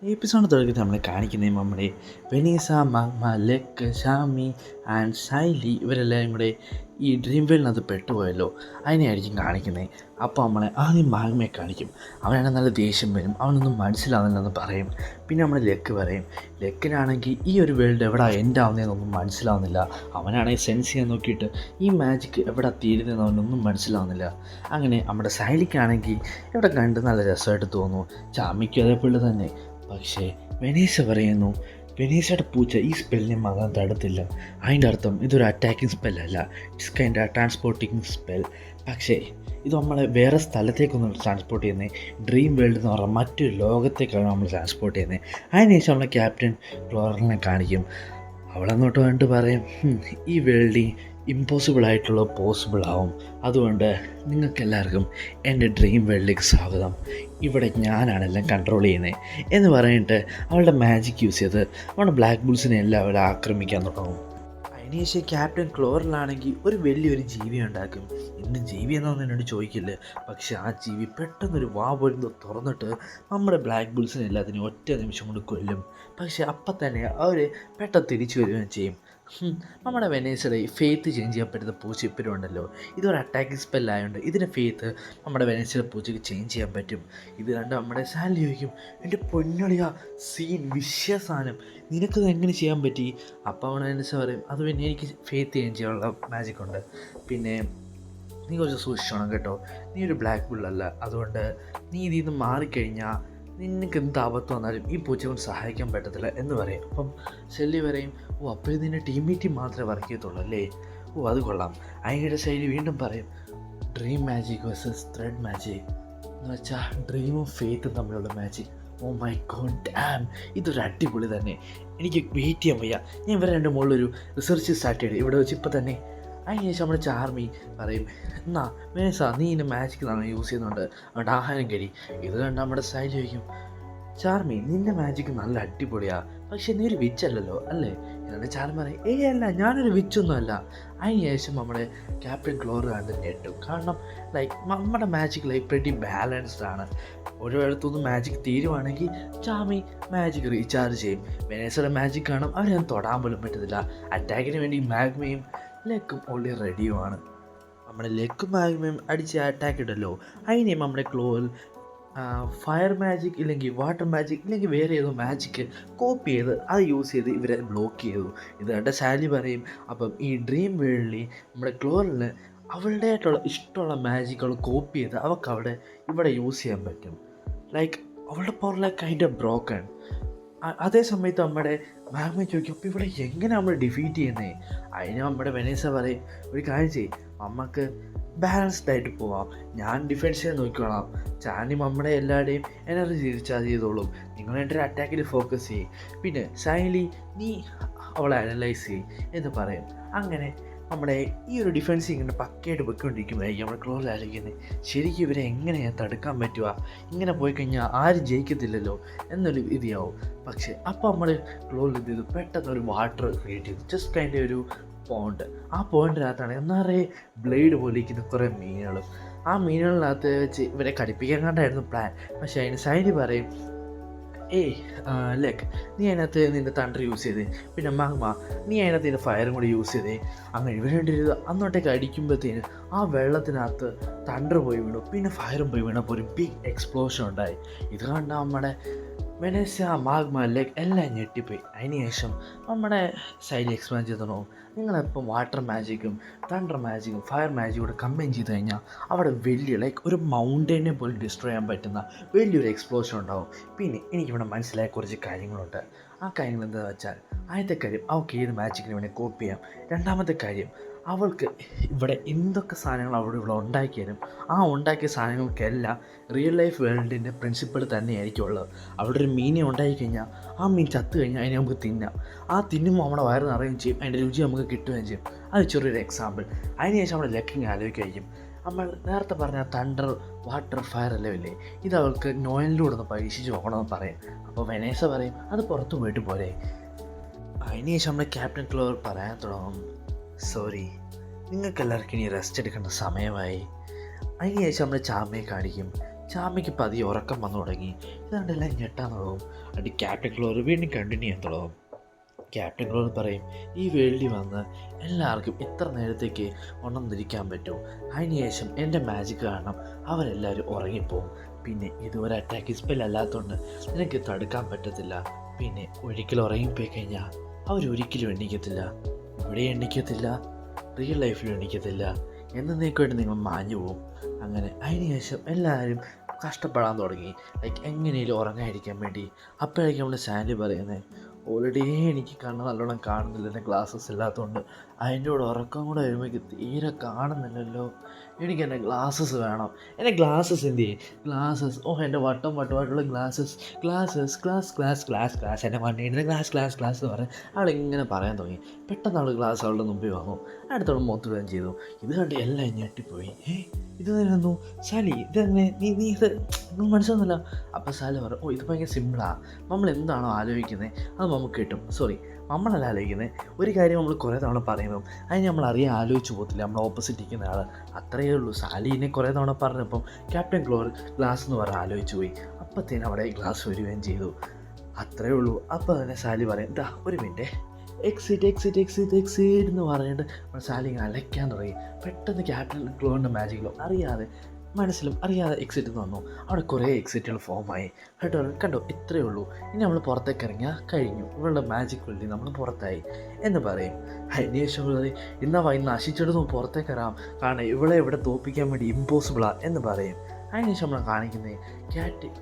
Episode തുടങ്ങിയിട്ട് നമ്മളെ കാണിക്കുന്നത് നമ്മുടെ വെനീസ, മഗ്മ, ലെക്ക്, ഷാമി ആൻഡ് ഷൈലി ഇവരെല്ലാവരും കൂടെ ഈ ഡ്രീം വേൾഡിനകത്ത് പെട്ടുപോയല്ലോ. അതിനെയായിരിക്കും കാണിക്കുന്നത്. അപ്പോൾ നമ്മളെ ആദ്യം മഗ്മയെ കാണിക്കും. അവനാണ് നല്ല ദേഷ്യം വരും, അവനൊന്നും മനസ്സിലാവുന്നില്ലെന്ന് പറയും. പിന്നെ നമ്മൾ ലെക്ക് പറയും. ലെക്കിനാണെങ്കിൽ ഈ ഒരു വേൾഡ് എവിടെ എൻഡ് ആവുന്നതെന്നൊന്നും മനസ്സിലാവുന്നില്ല. അവനാണെങ്കിൽ സെൻസ് ചെയ്യാൻ നോക്കിയിട്ട് ഈ മാജിക്ക് എവിടെ തീരുന്നതെന്ന് അവനൊന്നും മനസ്സിലാവുന്നില്ല. അങ്ങനെ നമ്മുടെ ഷൈലിക്കാണെങ്കിൽ ഇവിടെ കണ്ട് നല്ല രസമായിട്ട് തോന്നുന്നു. ചാമിക്കും അതേപോലെ തന്നെ. പക്ഷേ വെനീസ പറയുന്നു, വെനീസയുടെ പൂച്ച ഈ സ്പെല്ലിനെ മകാൻ തടുത്തില്ല. അതിൻ്റെ അർത്ഥം ഇതൊരു അറ്റാക്കിംഗ് സ്പെല്ലല്ല, ഇറ്റ്സ് കൈൻഡ് ട്രാൻസ്പോർട്ടിങ് സ്പെൽ. പക്ഷേ ഇത് നമ്മളെ വേറെ സ്ഥലത്തേക്കൊന്നും ട്രാൻസ്പോർട്ട് ചെയ്യുന്നത്, ഡ്രീം വേൾഡ് എന്ന് പറഞ്ഞാൽ മറ്റൊരു ലോകത്തേക്കാണ് നമ്മൾ ട്രാൻസ്പോർട്ട് ചെയ്യുന്നത്. അതിനുശേഷം നമ്മളെ ക്യാപ്റ്റൻ ക്ലോറലിനെ കാണിക്കും. അവളെന്നോട്ട് കണ്ടിട്ട് പറയും, ഈ വേൾഡിൽ ഇമ്പോസിബിളായിട്ടുള്ള പോസിബിളാവും. അതുകൊണ്ട് നിങ്ങൾക്കെല്ലാവർക്കും എൻ്റെ ഡ്രീം വേൾഡിലേക്ക് സ്വാഗതം. ഇവിടെ ഞാനാണെല്ലാം കൺട്രോൾ ചെയ്യുന്നത് എന്ന് പറഞ്ഞിട്ട് അവളുടെ മാജിക് യൂസ് ചെയ്ത് അവളുടെ ബ്ലാക്ക് ബുൾസിനെ എല്ലാം അവളെ ആക്രമിക്കാൻ തുടങ്ങും. അതിനുശേഷം ക്യാപ്റ്റൻ ക്ലോറിലാണെങ്കിൽ ഒരു വലിയൊരു ജീവി ഉണ്ടാക്കും. ഇന്ന് ജീവി എന്നൊന്നും എന്നോട് ചോദിക്കില്ല. പക്ഷെ ആ ജീവി പെട്ടെന്നൊരു വാ പോലും തുറന്നിട്ട് നമ്മുടെ ബ്ലാക്ക് ബുൾസിനെ എല്ലാത്തിനും ഒറ്റ നിമിഷം കൊണ്ട് കൊല്ലും. പക്ഷെ അപ്പം തന്നെ അവർ പെട്ടെന്ന് തിരിച്ചു വരികയും ചെയ്യും. നമ്മുടെ വെനീസയുടെ ഫെയ്ത്ത് ചേഞ്ച് ചെയ്യാൻ പറ്റുന്ന പൂച്ച ഇപ്പോഴും ഉണ്ടല്ലോ. ഇതൊരു അറ്റാക്കിംഗ് സ്പെല്ലായതുകൊണ്ട് ഇതിൻ്റെ ഫെയ്ത്ത് നമ്മുടെ വെനീസയുടെ പൂച്ചയ്ക്ക് ചേഞ്ച് ചെയ്യാൻ പറ്റും. ഇത് കണ്ട് നമ്മുടെ സാലി ചോദിക്കും, എൻ്റെ പൊന്നളിയാ സീൻ വിശ്വസാനം, നിനക്കത് എങ്ങനെ ചെയ്യാൻ പറ്റി? അപ്പോൾ അവൻ വെനീസ പറയും, അത് പിന്നെ എനിക്ക് ഫെയ്ത്ത് ചേഞ്ച് ചെയ്യാനുള്ള മാജിക് ഉണ്ട്. പിന്നെ നീ കുറച്ച് സൂക്ഷിച്ചോണം കേട്ടോ, നീ ഒരു ബ്ലാക്ക് ബുള്ളല്ല, അതുകൊണ്ട് നീ ഇതിൽ നിന്ന് മാറിക്കഴിഞ്ഞാൽ നിനക്ക് എന്ത് ആപത്ത് വന്നാലും ഈ പൂച്ചയെ കൊണ്ട് സഹായിക്കാൻ പറ്റത്തില്ല എന്ന് പറയും. അപ്പം ഷെല്ലി പറയും, അപ്പോൾ ഇതിൻ്റെ ടീം മീറ്റിംഗ് മാത്രമേ വർക്ക് ചെയ്യത്തുള്ളൂ അല്ലേ? അത് കൊള്ളാം. അതിൻ്റെ ശൈലി വീണ്ടും പറയും, dream magic versus thread magic എന്ന് വെച്ചാൽ ഡ്രീമും ഫെയ്ത്തും തമ്മിലുള്ള magic. Oh my god damn, ഇതൊരു അടിപൊളി തന്നെ. എനിക്ക് വെയിറ്റ് ചെയ്യാൻ വയ്യ. ഞാൻ ഇവരെ രണ്ട് മുകളിലൊരു റിസർച്ച് സ്റ്റാർട്ട് ചെയ്ത് ഇവിടെ വെച്ച് ഇപ്പം തന്നെ. അതിനുശേഷം നമ്മുടെ ചാർമി പറയും, എന്നാ മേസ നീ ഇതിൻ്റെ മാജിക് തന്നെ യൂസ് ചെയ്യുന്നുണ്ട്, അതുകൊണ്ട് ആഹാരം കഴി. ഇത് കണ്ട് നമ്മുടെ സ്റ്റൈൽ ചോദിക്കും, ചാർമി നിൻ്റെ മാജിക് നല്ല അടിപൊളിയാ, പക്ഷെ നീ ഒരു വിച്ചല്ലല്ലോ അല്ലേ? എന്നിട്ട് ചാർമി പറയും, അല്ല, ഞാനൊരു വിച്ചൊന്നും അല്ല. അതിനുശേഷം നമ്മുടെ ക്യാപ്റ്റൻ ക്ലോർ കണ്ട് ഞെട്ടും. കാരണം നമ്മുടെ മാജിക് പ്രെറ്റി ബാലൻസ്ഡ് ആണ്. ഒരിടത്തുനിന്ന് മാജിക് തീരുവാണെങ്കിൽ ചാമി മാജിക് റീചാർജ് ചെയ്യും. വെനീസയുടെ മാജിക് കാണും, അവരൊന്നും തൊടാൻ പോലും പറ്റത്തില്ല. അറ്റാക്കിന് വേണ്ടി മാഗ്മയും ലെക്കും ഓൾറെഡി റെഡിയുമാണ്. നമ്മുടെ ലെക്കും മാഗ്മയും അടിച്ച് അറ്റാക്ക് ഇടല്ലോ. അതിനെയും നമ്മുടെ ക്ലോൽ ഫയർ മാജിക് ഇല്ലെങ്കിൽ വാട്ടർ മാജിക് ഇല്ലെങ്കിൽ വേറെ ഏതോ മാജിക്ക് കോപ്പി ചെയ്ത് അത് യൂസ് ചെയ്ത് ഇവരെ ബ്ലോക്ക് ചെയ്തു. ഇത് കണ്ട സാലി പറയും, അപ്പം ഈ ഡ്രീം വേൾഡിൽ നമ്മുടെ ക്ലോറിന് അവളുടേതായിട്ടുള്ള ഇഷ്ടമുള്ള മാജിക്കുകൾ കോപ്പി ചെയ്ത് അവൾക്ക് ഇവിടെ യൂസ് ചെയ്യാൻ പറ്റും. അവളുടെ പവർ കൈൻഡ് ഓഫ് ബ്രോക്കൺ. അതേ സമയത്ത് നമ്മുടെ മാഗ്മ ചോദിക്കും, അപ്പോൾ ഇവിടെ എങ്ങനെ നമ്മൾ ഡിഫീറ്റ് ചെയ്യുന്നത്? അതിന് നമ്മുടെ വെനീസ പറയും, ഒരു കാര്യം ചെയ്യും, നമുക്ക് ബാലൻസ്ഡ് ആയിട്ട് പോവാം, ഞാൻ ഡിഫെൻസ് ചെയ്യാൻ നോക്കിക്കോളാം, ചാനി നമ്മുടെ എല്ലാവരുടെയും എനർജി റീചാർജ് ചെയ്തോളും, നിങ്ങൾ എൻ്റെ ഒരു അറ്റാക്കിൽ ഫോക്കസ് ചെയ്യും, പിന്നെ ശൈലി നീ അവളെ അനലൈസ് ചെയ്യും എന്ന് പറയും. അങ്ങനെ നമ്മുടെ ഈ ഒരു ഡിഫെൻസ് ഇങ്ങനെ പക്കയായിട്ട് പോയിക്കൊണ്ടിരിക്കുമ്പോഴായിരിക്കും നമ്മുടെ ക്ലോസ് ആയിരിക്കുന്നത്, ശരിക്കും ഇവരെ എങ്ങനെയാണ് തടുക്കാൻ പറ്റുക? ഇങ്ങനെ പോയി കഴിഞ്ഞാൽ ആരും ജയിക്കത്തില്ലല്ലോ എന്നൊരു ഇതിയാവും. പക്ഷേ അപ്പോൾ നമ്മൾ ക്ലോസ് ഇത് പെട്ടെന്നൊരു വാട്ടർ ക്രിയേറ്റ് ചെയ്തു, ജസ്റ്റ് അതിൻ്റെ ഒരു പോണ്ട്. ആ പോയിൻ്റിനകത്താണ് എന്നറിയെ ബ്ലേഡ് പോലെ ഇരിക്കുന്ന കുറേ മീനുകൾ. ആ മീനുകളിനകത്ത് വെച്ച് ഇവരെ കടിപ്പിക്കാൻ കണ്ടായിരുന്നു പ്ലാൻ. പക്ഷേ അതിന് സൈഡി പറയും, ലെക്ക് നീ അതിനകത്ത് നിൻ്റെ തണ്ടർ യൂസ് ചെയ്തേ, പിന്നെ മഗ്മ നീ അതിനകത്ത് നിൻ്റെ ഫയറും കൂടി യൂസ് ചെയ്തേ. അങ്ങനെ ഇവരുണ്ടിരുന്നത് അങ്ങോട്ടേക്ക് അടിക്കുമ്പോഴത്തേന് ആ വെള്ളത്തിനകത്ത് തണ്ടർ പോയി വീണു, പിന്നെ ഫയറും പോയി വീണപ്പോൾ ഒരു ബിഗ് എക്സ്പ്ലോഷൻ ഉണ്ടായി. ഇത് കണ്ട നമ്മുടെ വെനീസ, മാഗ്മ, ലെക്ക് എല്ലാം ഞെട്ടിപ്പോയി. അതിനുശേഷം നമ്മുടെ സൈഡിൽ എക്സ്പ്ലെയിൻ ചെയ്തോ, നിങ്ങളെപ്പം വാട്ടർ മാജിക്കും തണ്ടർ മാജിക്കും ഫയർ മാജിക്കും കൂടെ കമ്പൈൻ ചെയ്ത് കഴിഞ്ഞാൽ അവിടെ വലിയ ഒരു മൗണ്ടൈനെ പോലും ഡിസ്ട്രോയ് ചെയ്യാൻ പറ്റുന്ന വലിയൊരു എക്സ്പ്ലോഷൻ ഉണ്ടാവും. പിന്നെ എനിക്കിവിടെ മനസ്സിലായ കുറച്ച് കാര്യങ്ങളുണ്ട്. ആ കാര്യങ്ങൾ എന്താണെന്ന് വെച്ചാൽ, ആദ്യത്തെ കാര്യം, അവൾക്ക് ഏത് മാജിക്കിന് വേണേൽ കോപ്പി ചെയ്യാം. രണ്ടാമത്തെ കാര്യം, അവൾക്ക് ഇവിടെ എന്തൊക്കെ സാധനങ്ങൾ ഇവിടെ ഉണ്ടാക്കിയാലും ആ ഉണ്ടാക്കിയ സാധനങ്ങൾക്കെല്ലാം റിയൽ ലൈഫ് വേൾഡിൻ്റെ പ്രിൻസിപ്പിൾ തന്നെയായിരിക്കും ഉള്ളത്. അവിടെ ഒരു മീനെ ഉണ്ടായിക്കഴിഞ്ഞാൽ ആ മീൻ ചത്തു കഴിഞ്ഞാൽ അതിനെ നമുക്ക് തിന്നാം. ആ തിന്നുമ്പോൾ നമ്മുടെ വയറ് നിറയുകയും ചെയ്യും, അതിൻ്റെ രുചി നമുക്ക് കിട്ടുകയും ചെയ്യും. അത് ചെറിയൊരു എക്സാമ്പിൾ. അതിനുശേഷം നമ്മുടെ ലക്കിങ് ആലോചിക്കുകയും, നമ്മൾ നേരത്തെ പറഞ്ഞ തണ്ടർ വാട്ടർ ഫയർ അല്ലേ, ഇത് അവൾക്ക് നോയലിലൂടെ ഒന്ന് പരീക്ഷിച്ച് നോക്കണമെന്ന് പറയും. അപ്പോൾ വെനീസ പറയും, അത് പുറത്ത് പോയിട്ട് പോരെ. അതിനുശേഷം നമ്മുടെ ക്യാപ്റ്റൻ ക്ലോർ പറയാൻ തുടങ്ങും, സോറി, നിങ്ങൾക്കെല്ലാവർക്കും ഇനി റെസ്റ്റ് എടുക്കേണ്ട സമയമായി. അതിനുശേഷം നമ്മൾ ചാമയെ കാണിക്കും. ചാമയ്ക്ക് പതിയെ ഉറക്കം വന്നു തുടങ്ങി. ഇതാണ്ടെല്ലാം ഞെട്ടാൻ തുടങ്ങും. അടി ക്യാപ്റ്റൻ ക്ലോർ വീണ്ടും കണ്ടിന്യൂ ചെയ്യാൻ തുടങ്ങും. ക്യാപ്റ്റൻ ക്ലോർ പറയും, ഈ വേൾഡിൽ വന്ന് എല്ലാവർക്കും ഇത്ര നേരത്തേക്ക് ഉണർന്നിരിക്കാൻ പറ്റും. അതിനുശേഷം എൻ്റെ മാജിക് കാരണം അവരെല്ലാവരും ഉറങ്ങിപ്പോവും. പിന്നെ ഇതുവരെ അറ്റാക്ക് സ്പെല്ലല്ലാത്തതുകൊണ്ട് നിനക്ക് തടുക്കാൻ പറ്റത്തില്ല. പിന്നെ ഒരിക്കലും ഉറങ്ങിപ്പോയി കഴിഞ്ഞാൽ അവരൊരിക്കലും എണ്ണിക്കത്തില്ല. ഇവിടെ എണ്ണിക്കത്തില്ല, റിയൽ ലൈഫിലും എണ്ണിക്കത്തില്ല. എന്നേക്കുമായിട്ട് നിങ്ങൾ മാഞ്ഞു പോവും. അങ്ങനെ അതിനുശേഷം എല്ലാവരും കഷ്ടപ്പെടാൻ തുടങ്ങി, ലൈക്ക് എങ്ങനെയും ഉറങ്ങാതിരിക്കാൻ വേണ്ടി. അപ്പോഴേക്കും നമ്മൾ സാൻഡി പറയുന്നത്, ഓൾറെഡി എനിക്ക് കണ്ണ് നല്ലോണം കാണുന്നില്ല, എൻ്റെ ഗ്ലാസ്സസ് ഇല്ലാത്തതുകൊണ്ട്. അതിൻ്റെ കൂടെ ഉറക്കം കൂടെ വരുമ്പോഴേക്ക് തീരെ കാണുന്നില്ലല്ലോ. എനിക്ക് എൻ്റെ ഗ്ലാസ്സസ് വേണം. എൻ്റെ ഗ്ലാസ്സസ് എന്ത് ചെയ്യും? ഗ്ലാസ്സസ്, എൻ്റെ വട്ടമായിട്ടുള്ള ഗ്ലാസ്സസ് എൻ്റെ വണ്ടിയുടെ ഗ്ലാസ് എന്ന് പറഞ്ഞ് അവളിങ്ങനെ പറയാൻ തുടങ്ങി. പെട്ടെന്ന് അവൾ ഗ്ലാസ് അവളുടെ മുമ്പിൽ വന്നു. അടുത്തോളം മൊത്തം ചെയ്തു. ഇത് കണ്ട് എല്ലാം ഞെട്ടിപ്പോയി. ഇത് തരുന്നു സാലി, ഇതെങ്ങനെ നീ ഇത് നിങ്ങൾ മനസ്സിലാകുന്നില്ല. അപ്പോൾ സാലി പറഞ്ഞു, ഇത് ഭയങ്കര സിമ്പിളാണ്. നമ്മൾ എന്താണോ ആലോചിക്കുന്നത് അത് നമുക്ക് കിട്ടും. സോറി, നമ്മളല്ല ആലോചിക്കുന്നത്. ഒരു കാര്യം നമ്മൾ കുറേ തവണ പറയുമ്പം അതിന് നമ്മൾ അറിയാൻ ആലോചിച്ച് പോകത്തില്ല നമ്മൾ ഓപ്പോസിറ്റ് ഇരിക്കുന്ന ആൾ. അത്രയേ ഉള്ളൂ. സാലിനെ കുറേ തവണ പറഞ്ഞപ്പം ക്യാപ്റ്റൻ ക്ലോർ ഗ്ലാസ് എന്ന് പറഞ്ഞ് ആലോചിച്ച് പോയി. അപ്പത്തേനും അവിടെ ഗ്ലാസ് വരികയും ചെയ്തു. അത്രയേ ഉള്ളൂ. അപ്പോൾ തന്നെ സാലി പറയും, ദാ ഒരു മിനിറ്റ്, എക്സിറ്റ് എന്ന് പറഞ്ഞിട്ട് സാലി ഇങ്ങനെ അലയ്ക്കാൻ തുടങ്ങി. പെട്ടെന്ന് ക്യാപ്റ്റൻ ക്ലോറിൻ്റെ മാജിക്കിലോ അറിയാതെ മനസ്സിലും അറിയാതെ എക്സിറ്റ് വന്നു. അവിടെ കുറേ എക്സിറ്റുകൾ ഫോമായി. കേട്ടോ കണ്ടോ, ഇത്രയേ ഉള്ളൂ. ഇനി നമ്മൾ പുറത്തേക്ക് ഇറങ്ങിയാൽ കഴിഞ്ഞു, ഇവളുടെ മാജിക് വേണ്ടി നമ്മൾ പുറത്തായി എന്ന് പറയും. അതിന് ശേഷം പറയും, ഇന്നാ നശിച്ചെടുത്ത് പുറത്തേക്ക് ഇറാം, കാരണം ഇവളെ ഇവിടെ തോൽപ്പിക്കാൻ വേണ്ടി ഇമ്പോസിബിളാണ് എന്ന് പറയും. അതിനുശേഷം നമ്മൾ കാണിക്കുന്നത്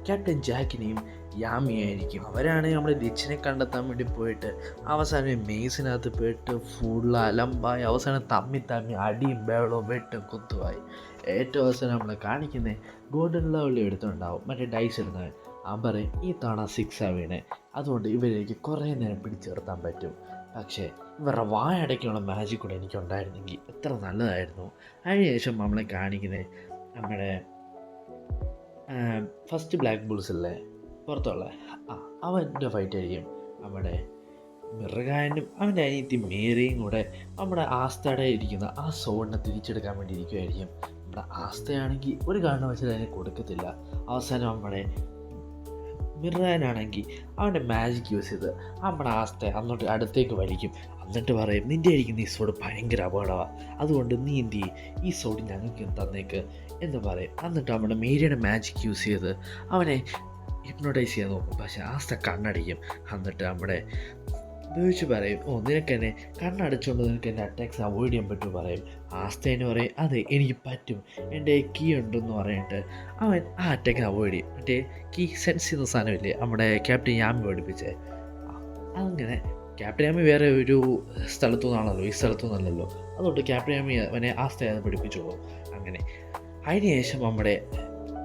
ക്യാപ്റ്റൻ ജാക്കിനെയും യാമിയായിരിക്കും. അവരാണ് നമ്മൾ ലിച്ചിനെ കണ്ടെത്താൻ വേണ്ടി പോയിട്ട് അവസാനം മെയ്സിനകത്ത് പോയിട്ട് ഫുൾ അലമ്പായി അവസാനം തമ്മി അടിയും ബഹളവും വെട്ടും കുത്തുമായി. ഏറ്റവും അവസാനം നമ്മൾ കാണിക്കുന്നത് ഗോൾഡൻ ലവ്ലി എടുത്തുണ്ടാവും, മറ്റേ ഡൈസ് ഇടുന്നവൻ. അവൻ പറയും, ഈ തവണ 6 വീണേ, അതുകൊണ്ട് ഇവരേക്ക് കുറേ നേരം പിടിച്ചു നിർത്താൻ പറ്റും. പക്ഷേ ഇവരുടെ വായടയ്ക്കുള്ള മാജിക് കൂടെ എനിക്കുണ്ടായിരുന്നെങ്കിൽ എത്ര നല്ലതായിരുന്നു. അതിനുശേഷം നമ്മളെ കാണിക്കുന്നത് നമ്മുടെ ഫസ്റ്റ് ബ്ലാക്ക് ബുൾസല്ലേ പുറത്തുള്ള അവൻ്റെ ഫൈറ്റ് ആയിരിക്കും. നമ്മുടെ മിർഗാനും അവൻ്റെ അനിയത്തി മേരിയും കൂടെ നമ്മുടെ ആസ്തയുടെ ഇരിക്കുന്ന ആ സോണിനെ തിരിച്ചെടുക്കാൻ വേണ്ടി ഇരിക്കുമായിരിക്കും. നമ്മുടെ ആസ്തയാണെങ്കിൽ ഒരു കാരണവശാലും അതിനെ കൊടുക്കത്തില്ല. അവസാനം നമ്മുടെ മിർഗാനാണെങ്കിൽ അവൻ്റെ മാജിക് യൂസ് ചെയ്ത് നമ്മുടെ ആസ്തയെ അന്നോട്ട് അടുത്തേക്ക് വലിക്കും. എന്നിട്ട് പറയും, നിൻ്റെ ആയിരിക്കുന്ന ഈ സോഡ് ഭയങ്കര അപകടമാണ്, അതുകൊണ്ട് നീ എന്ത് ചെയ്യും, ഈ സോഡ് ഞങ്ങൾക്ക് തന്നേക്ക് എന്ന് പറയും. എന്നിട്ട് നമ്മുടെ മേരിയുടെ മാജിക് യൂസ് ചെയ്ത് അവനെ ഹിപ്നോട്ടൈസ് ചെയ്യാൻ നോക്കും. പക്ഷേ ആസ്ത കണ്ണടിക്കും. എന്നിട്ട് നമ്മുടെ ഉപയോഗിച്ച് പറയും, നിനക്ക് എന്നെ കണ്ണടച്ചുകൊണ്ട് നിനക്ക് എൻ്റെ അറ്റാക്സ് അവോയ്ഡ് ചെയ്യാൻ പറ്റും പറയും. ആസ്തേനെ പറയും, അതെ എനിക്ക് പറ്റും, എൻ്റെ കീ ഉണ്ടെന്ന് പറഞ്ഞിട്ട് അവൻ ആ അറ്റാക്ക് അവോയ്ഡ് ചെയ്യും. മറ്റേ കീ സെൻസ് ചെയ്യുന്ന സാധനമില്ലേ നമ്മുടെ ക്യാപ്റ്റൻ യാമി പഠിപ്പിച്ചേ, അങ്ങനെ ക്യാപ്റ്റൻ യാമി വേറെ ഒരു സ്ഥലത്തു നിന്നാണല്ലോ, ഈ സ്ഥലത്തു നിന്നല്ലല്ലോ. അതുകൊണ്ട് ക്യാപ്റ്റൻ യാമി അവനെ ആസ്തയെ പഠിപ്പിച്ചോളൂ. അങ്ങനെ അതിനുശേഷം നമ്മുടെ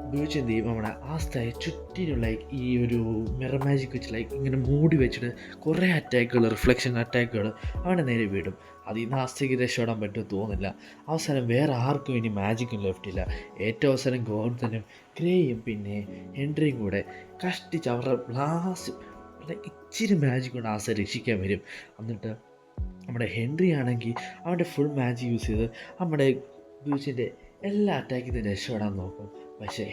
ഉപയോഗിച്ച് എന്ത് ചെയ്യും, നമ്മുടെ ആസ്തയെ ചുറ്റിനുള്ള ഈ ഒരു മിറർ മാജിക് വെച്ച് ഇങ്ങനെ മൂടി വെച്ചിട്ട് കുറേ അറ്റാക്കുകൾ, റിഫ്ലക്ഷൻ അറ്റാക്കുകൾ അവനെ നേരെ വീടും. അതിൽ നിന്ന് ആസ്തയ്ക്ക് രക്ഷപ്പെടാൻ പറ്റുമെന്ന് തോന്നുന്നില്ല. അവസാനം വേറെ ആർക്കും ഇനി മാജിക്കും ലെഫ്റ്റില്ല. ഏറ്റവും അവസാനം ഗോർഡനും ഗ്രേയും പിന്നെ ഹെൻറിയും കൂടെ കഷ്ടിച്ച് അവരുടെ ഇച്ചിരി മാജിക് കൊണ്ട് ആസ്തയെ രക്ഷിക്കാൻ വരും. എന്നിട്ട് നമ്മുടെ ഹെൻറി ആണെങ്കിൽ അവൻ്റെ ഫുൾ മാജിക് യൂസ് ചെയ്ത് നമ്മുടെ ബ്യൂച്ചിൻ്റെ എല്ലാ അറ്റാക്കിൽ നിന്ന് രക്ഷപ്പെടാൻ നോക്കും. പക്ഷേ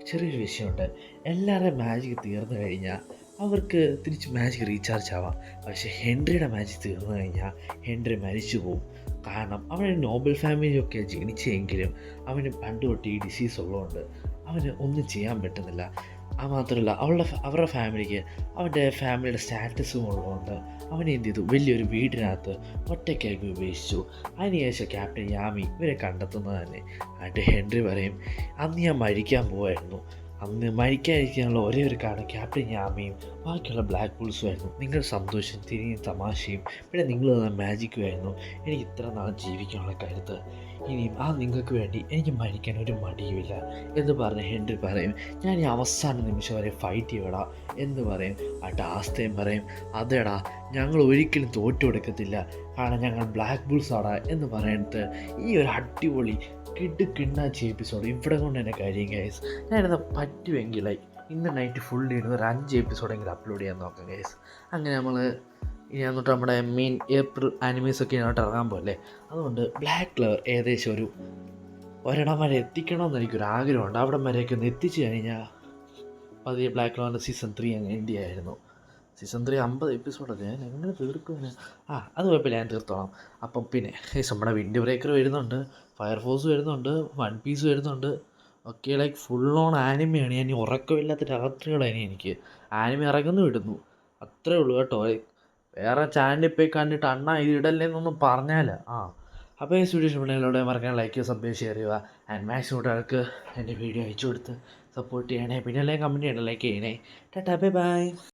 ചെറിയൊരു വിഷയമുണ്ട്, എല്ലാവരുടെയും മാജിക് തീർന്നു കഴിഞ്ഞാൽ അവർക്ക് തിരിച്ച് മാജിക് റീചാർജ് ആവാം. പക്ഷേ ഹെൻറിയുടെ മാജിക് തീർന്നു കഴിഞ്ഞാൽ ഹെൻറി മരിച്ചു പോകും. കാരണം അവന് നോബൽ ഫാമിലിയൊക്കെ ജനിച്ചെങ്കിലും അവന് പണ്ട് തൊട്ട് ഈ ഡിസീസ് ഉള്ളതുകൊണ്ട് അവന് ഒന്നും ചെയ്യാൻ പറ്റുന്നില്ല. അത് മാത്രമല്ല അവരുടെ ഫാമിലിക്ക് അവൻ്റെ ഫാമിലിയുടെ സ്റ്റാറ്റസും ഉള്ളതുകൊണ്ട് അവനെ എന്ത് ചെയ്തു, വലിയൊരു വീടിനകത്ത് ഒറ്റയ്ക്കാക്കി ഉപേക്ഷിച്ചു. അതിനുശേഷം ക്യാപ്റ്റൻ യാമി ഇവരെ കണ്ടെത്തുന്നത് തന്നെ. എന്നിട്ട് ഹെൻറി പറയും, അന്ന് ഞാൻ മരിക്കാൻ പോവായിരുന്നു, അന്ന് മരിക്കാതിരിക്കാനുള്ള ഒരേ ഒരു കാരണം ക്യാപ്റ്റൻ യാമിയും ബാക്കിയുള്ള ബ്ലാക്ക് ബുൾസും ആയിരുന്നു. നിങ്ങളുടെ സന്തോഷം തിരിഞ്ഞും തമാശയും പിന്നെ നിങ്ങൾ തന്ന മാജിക്കുമായിരുന്നു എനിക്ക് ഇത്ര നാൾ ജീവിക്കാനുള്ള കരുത്ത്. ഇനിയും നിങ്ങൾക്ക് വേണ്ടി എനിക്ക് മരിക്കാൻ ഒരു മടിയുമില്ല എന്ന് പറഞ്ഞ് ഹെൻറി പറയും, ഞാൻ ഈ അവസാന നിമിഷം വരെ ഫൈറ്റ് ചെയ്യടാ എന്ന് പറയും. ആസ്തയും പറയും, അതേടാ ഞങ്ങൾ ഒരിക്കലും തോറ്റു കൊടുക്കത്തില്ല, കാരണം ഞങ്ങൾ ബ്ലാക്ക് ബുൾസാടാ എന്ന് പറയുന്നത് ഈ ഒരു അടിപൊളി കിണ്ണാച്ചി എപ്പിസോഡ് ഇവിടെ കൊണ്ട് തന്നെ കാര്യം ഗൈസ്. ഞാനിത് പറ്റുമെങ്കിൽ ഇന്ന് നൈറ്റ് ഫുൾ ഇരുന്ന് ഒരു 5 എപ്പിസോഡെങ്കിലും അപ്ലോഡ് ചെയ്യാൻ നോക്കാം ഗൈസ്. അങ്ങനെ നമ്മൾ ഇനി എന്നിട്ട് നമ്മുടെ മെയിൻ ഏപ്രിൽ ആനിമീസൊക്കെ ഇതിനോട്ട് ഇറങ്ങാൻ പോലെ, അതുകൊണ്ട് ബ്ലാക്ക് ക്ലവർ ഏകദേശം ഒരു ഒരിടം വരെ എത്തിക്കണമെന്ന് എനിക്കൊരു ആഗ്രഹമുണ്ട്. അവിടം വരെയൊക്കെ ഒന്ന് എത്തിച്ചു കഴിഞ്ഞാൽ പതിയെ ബ്ലാക്ക് ക്ലോവറിൻ്റെ സീസൺ 3 അങ്ങ് എൻഡ് ചെയ്യായിരുന്നു. സീസൺ 3 50 എപ്പിസോഡൊക്കെ ഞാൻ എങ്ങനെ തീർക്കുമെന്ന്. അത് കുഴപ്പമില്ല, ഞാൻ തീർത്തോളാം. അപ്പം പിന്നെ നമ്മുടെ വിൻഡ് ബ്രേക്കർ വരുന്നുണ്ട്, ഫയർഫോഴ്സ് വരുന്നുണ്ട്, വൺ പീസ് വരുന്നുണ്ട്. ഓക്കെ, ലൈക്ക് ഫുൾ ഓൺ ആനിമയാണ്. ഞാൻ ഉറക്കമില്ലാത്ത രാത്രികളാണ് എനിക്ക്. ആനിമ ഇറങ്ങുന്നു വിടുന്നു, അത്രേ ഉള്ളൂ കേട്ടോ. വേറെ ചാനലിൽ പോയി കണ്ടിട്ട് അണ്ണാ ഇത് ഇടല്ലേന്നൊന്നും പറഞ്ഞാൽ അപ്പോൾ ഈ വീഡിയോ ഇഷ്ടപ്പെടുന്നതിലൂടെ മറക്കാൻ ലൈക്ക് ചെയ്യുക, സബ്സ്ക്രൈബ് ചെയ്യുക. ആൻഡ് മാക്സിമം കൂട്ടുകാർക്ക് എൻ്റെ വീഡിയോ അയച്ചു കൊടുത്ത് സപ്പോർട്ട് ചെയ്യണേ. പിന്നെ അല്ലെങ്കിൽ കമൻറ്റ് ചെയ്യണേ, ലൈക്ക് ചെയ്യണേ. Tata, bye bye.